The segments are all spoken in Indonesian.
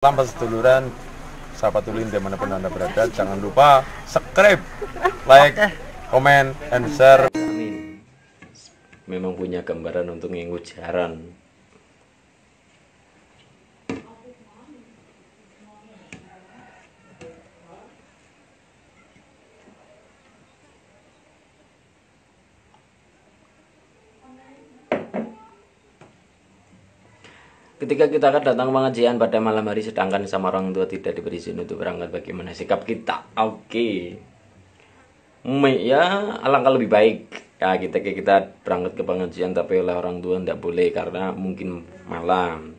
Salam seduluran, sahabat Ulin dimanapun Anda berada, jangan lupa subscribe, like, komen, and share. Amin. Memang punya gambaran untuk ngikut jaran. Ketika kita akan datang pengajian pada malam hari sedangkan sama orang tua tidak diberi izin untuk berangkat, bagaimana sikap kita? Oke. Ya, alangkah lebih baik ya kita berangkat ke pengajian tapi oleh orang tua tidak boleh karena mungkin malam.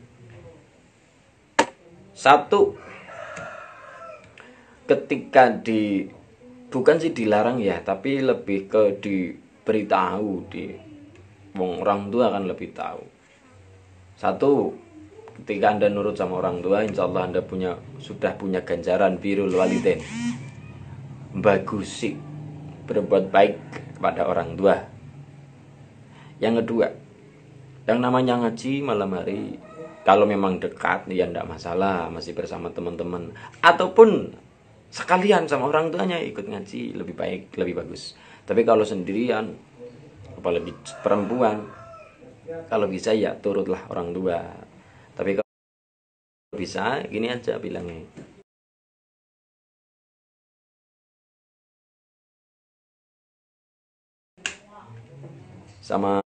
Satu, ketika bukan sih dilarang ya, tapi lebih ke diberitahu orang tua akan lebih tahu. Satu, ketika Anda nurut sama orang tua, insya Allah Anda sudah punya ganjaran birrul walidain. Bagus sih berbuat baik kepada orang tua. Yang kedua, yang namanya ngaji malam hari, kalau memang dekat ya tidak masalah, masih bersama teman-teman ataupun sekalian sama orang tuanya ikut ngaji, lebih baik, lebih bagus. Tapi kalau sendirian, apalagi perempuan, kalau bisa ya turutlah orang tua. Tapi kalau bisa gini aja bilangnya, sama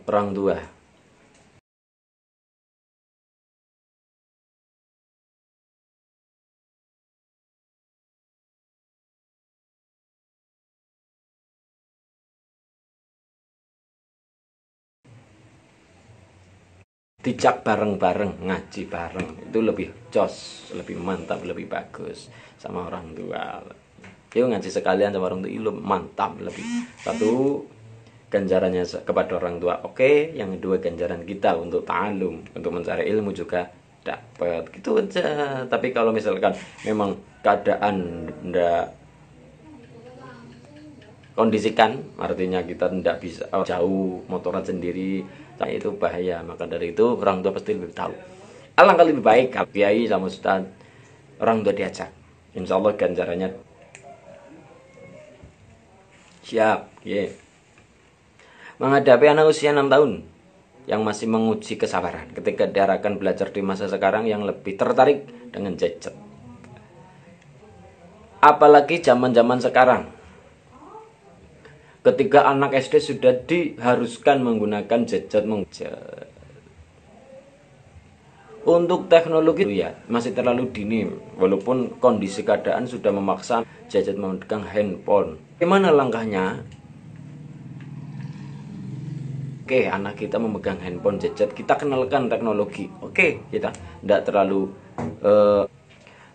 orang tua. Dijak bareng-bareng, ngaji bareng, itu lebih jos, lebih mantap, lebih bagus sama orang tua. Yuk ngaji sekalian sama orang tua, itu mantap lebih. Satu, ganjarannya kepada orang tua, oke. Yang kedua, ganjaran kita untuk ta'alum, untuk mencari ilmu juga dapat, gitu aja. Tapi kalau misalkan memang keadaan ndak kondisikan, artinya kita tidak bisa jauh motoran sendiri, itu bahaya. Maka dari itu orang tua pasti lebih tahu. Alangkah lebih baik kalau kiai sama ustaz orang tua diajak, insya Allah ganjarannya siap. Menghadapi anak usia 6 tahun yang masih menguji kesabaran ketika diarahkan belajar di masa sekarang yang lebih tertarik dengan gadget, apalagi zaman-zaman sekarang ketika anak SD sudah diharuskan menggunakan gadget. Untuk teknologi ya masih terlalu dini, walaupun kondisi keadaan sudah memaksa gadget memegang handphone. Bagaimana langkahnya? Oke, anak kita memegang handphone gadget, kita kenalkan teknologi. Oke, kita tidak terlalu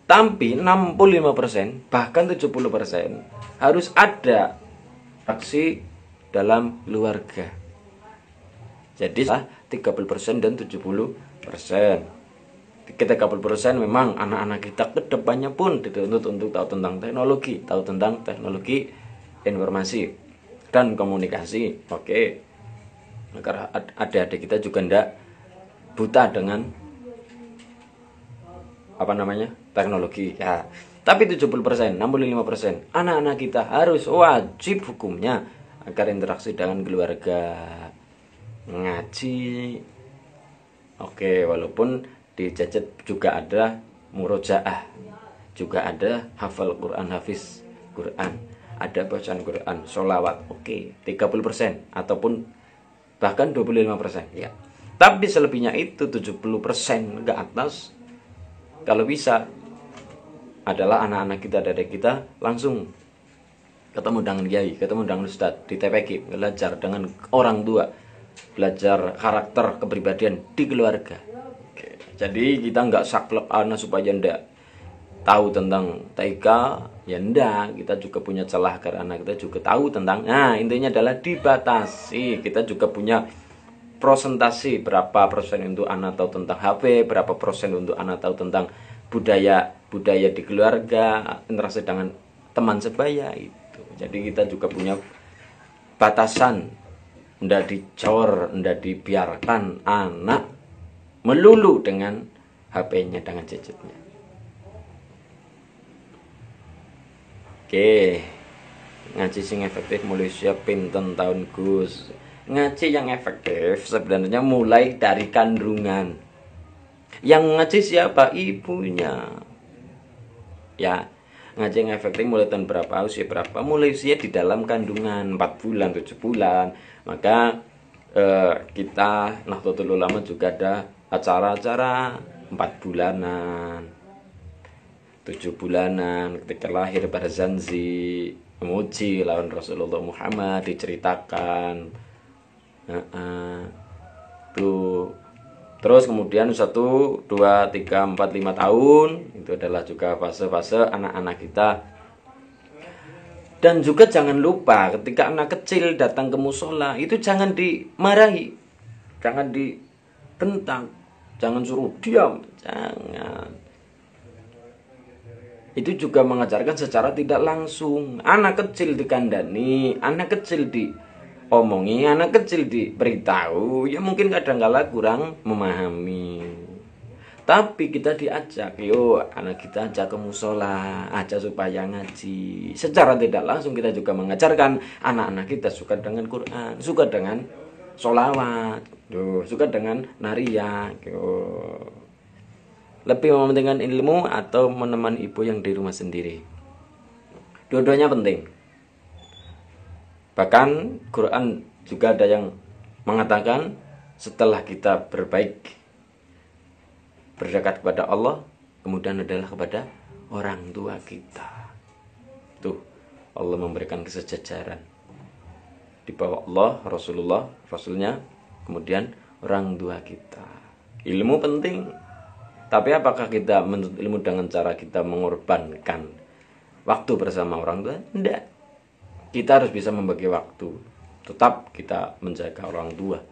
tapi 65% bahkan 70% harus ada aksi dalam keluarga. Jadi 30% dan 70%. 30% memang anak-anak kita kedepannya pun dituntut untuk tahu tentang teknologi informasi dan komunikasi. Oke, agar adik-adik kita juga tidak buta dengan teknologi ya. Tapi 70%, 65% anak-anak kita harus wajib hukumnya agar interaksi dengan keluarga, ngaji. Oke, walaupun di gadget juga ada murojaah, juga ada hafal Quran, hafiz Quran, ada bacaan Quran, sholawat. Oke, 30% ataupun bahkan 25% ya. Tapi selebihnya itu 70% ke atas, kalau bisa adalah anak-anak kita, dari kita langsung ketemu dengan kiai, ketemu dengan ustadz di TPQ, belajar dengan orang tua, belajar karakter kepribadian di keluarga. Oke. Jadi kita nggak saklek anak supaya ndak tahu tentang TK, ya ndak, kita juga punya celah agar anak kita juga tahu tentang. Nah, intinya adalah dibatasi. Kita juga punya prosentasi berapa persen untuk anak tahu tentang HP, berapa persen untuk anak tahu tentang budaya budaya di keluarga, interaksi dengan teman sebaya itu. Jadi kita juga punya batasan, ndak dicor, ndak dibiarkan anak melulu dengan HP-nya, dengan gadgetnya. Oke, ngaji sing efektif mulai siap pinten tahun Gus. Ngaji yang efektif sebenarnya mulai dari kandungan. Yang ngaji siapa? Ibunya. Ya, ngaji yang efektif mulai tahun berapa, usia berapa? Mulai usia di dalam kandungan 4 bulan, 7 bulan. Maka kita Nahdlatul Ulama juga ada acara-acara 4 bulanan, 7 bulanan, ketika lahir Barzanji memuji lawan Rasulullah Muhammad, diceritakan tuh. Terus kemudian 1, 2, 3, 4, 5 tahun itu adalah juga fase-fase anak-anak kita. Dan juga jangan lupa ketika anak kecil datang ke musola itu jangan dimarahi, jangan dibentak, jangan suruh diam, jangan. Itu juga mengajarkan secara tidak langsung. Anak kecil dikandani, anak kecil diomongi, anak kecil diberitahu, ya mungkin kadang-kala kurang memahami. Tapi kita diajak, yuk anak kita ajak ke musola, ajak supaya ngaji. Secara tidak langsung kita juga mengajarkan anak-anak kita suka dengan Quran, suka dengan sholawat, suka dengan nariyah. Lebih mementingkan ilmu atau menemani ibu yang di rumah sendiri. Dua-duanya penting. Bahkan Quran juga ada yang mengatakan setelah kita berbaik, berdekat kepada Allah, kemudian adalah kepada orang tua kita. Tuh, Allah memberikan kesejajaran. Di bawah Allah, Rasulullah, Rasulnya, kemudian orang tua kita. Ilmu penting. Tapi apakah kita menuntut ilmu dengan cara kita mengorbankan waktu bersama orang tua? Tidak. Kita harus bisa membagi waktu. Tetap kita menjaga orang tua.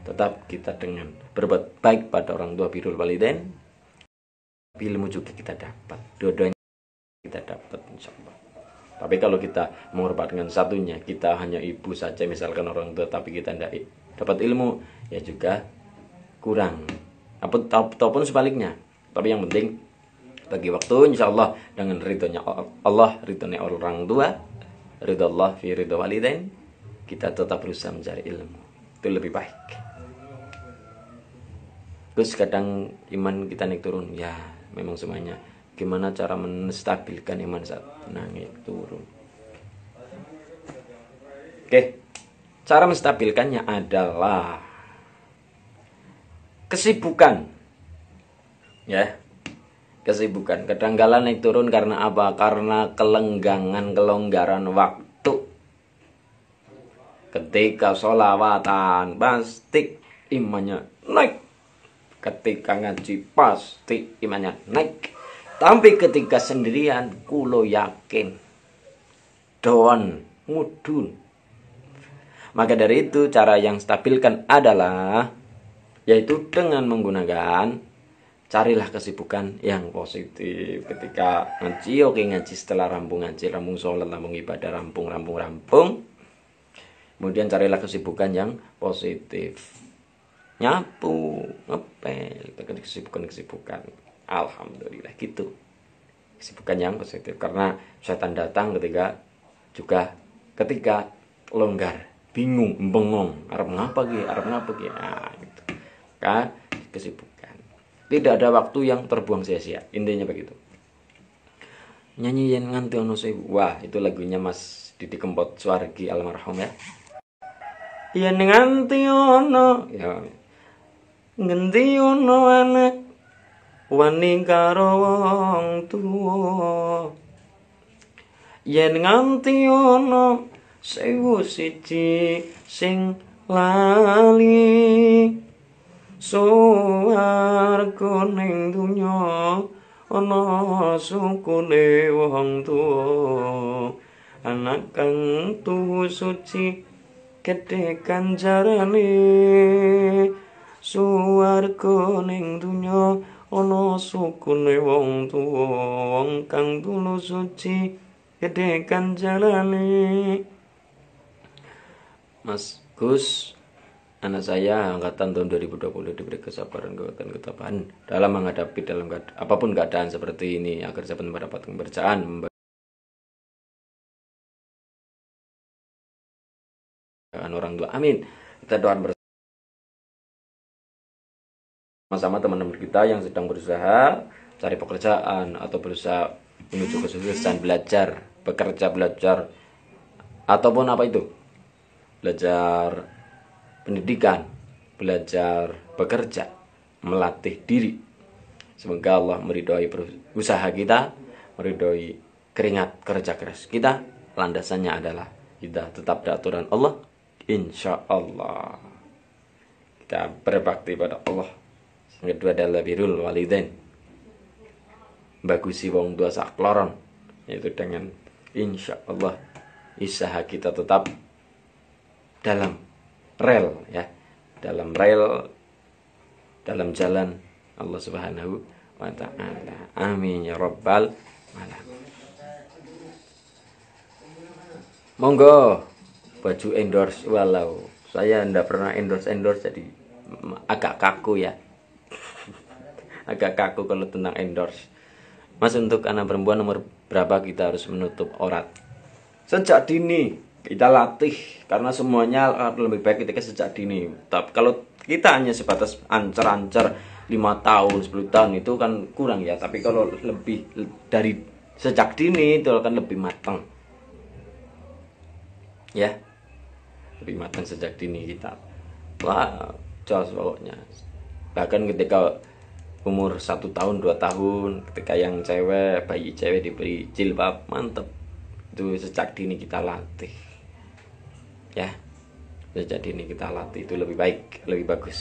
Tetap kita dengan berbuat baik pada orang tua, birrul walidain. Ilmu juga kita dapat. Dua-duanya kita dapat insyaallah. Tapi kalau kita mengorbankan satunya, kita hanya ibu saja misalkan orang tua, tapi kita tidak dapat ilmu, ya juga kurang. Ataupun sebaliknya. Tapi yang penting bagi waktu insyaallah dengan ridhonya Allah, ridhonya orang tua, ridho Allah fi ridho walidain, kita tetap berusaha mencari ilmu. Itu lebih baik. Terus kadang iman kita naik turun, ya memang semuanya. Gimana cara menstabilkan iman saat naik turun? Oke, cara menstabilkannya adalah kesibukan. Ya, kesibukan. Kadang-kala naik turun karena apa? Karena kelonggaran waktu. Ketika sholawatan pasti imannya naik. Ketika ngaji pasti imannya naik. Tapi ketika sendirian, kulo yakin doan mudun. Maka dari itu cara yang stabilkan adalah yaitu dengan menggunakan, carilah kesibukan yang positif. Ketika ngaji, oke ngaji, setelah rampung ngaji, rampung sholat, rampung ibadah, rampung. Kemudian carilah kesibukan yang positif. Nyapu, ngepel, kesibukan. Alhamdulillah gitu. Kesibukan yang positif. Karena setan datang ketika longgar, bingung, bengong, arep ngapa ki. Nah, gitu. Maka kesibukan. Tidak ada waktu yang terbuang sia-sia. Intinya begitu. Nyanyi yang nganti ono sewu. Wah, itu lagunya Mas Didi Kempot Suwargi almarhum ya. Yen nganti ono, ya. Nganti ono anak wani karo wong tuwa. Yen nganti ono sewu siji sing lali. Suwarga ning dunya ana sukune wong tuwa, anak kang tuhu suci gedhe ganjarane. Suwarga ning dunya ana sukune wong tuwa wong kang tulus suci gedekan jalane. Mas Gus, anak saya angkatan tahun 2020 diberi kesabaran, kekuatan, ketabahan dalam menghadapi apapun keadaan seperti ini agar dapat mendapat keberjaan orang tua. Amin. Kita doakan bersama teman-teman kita yang sedang berusaha cari pekerjaan atau berusaha menuju kesuksesan, belajar, bekerja, belajar ataupun apa itu, belajar pendidikan, belajar bekerja, melatih diri. Semoga Allah meridhoi usaha kita, meridhoi keringat kerja keras kita. Landasannya adalah kita tetap di aturan Allah, insya Allah. Kita berbakti pada Allah. Yang kedua adalah birrul walidain, bagusi wong tua sakloron, yaitu dengan insya Allah usaha kita tetap dalam rel, ya, dalam jalan Allah Subhanahu wa ta'ala. Amin ya rabbal alamin. Monggo baju endorse, walau saya ndak pernah endorse jadi agak kaku ya. Agak kaku kalau tentang endorse. Mas, untuk anak perempuan nomor berapa kita harus menutup aurat? Sejak dini kita latih, karena semuanya lebih baik ketika sejak dini. Tapi kalau kita hanya sebatas ancar-ancar 5 tahun, 10 tahun itu kan kurang ya. Tapi kalau lebih dari sejak dini itu akan lebih matang. Ya. Lebih matang sejak dini kita. Wah, jos pokoknya. Bahkan ketika umur 1 tahun, 2 tahun, ketika yang cewek, bayi cewek diberi jilbab, mantep. Itu sejak dini kita latih. Ya, sejak dini kita latih itu lebih baik, lebih bagus.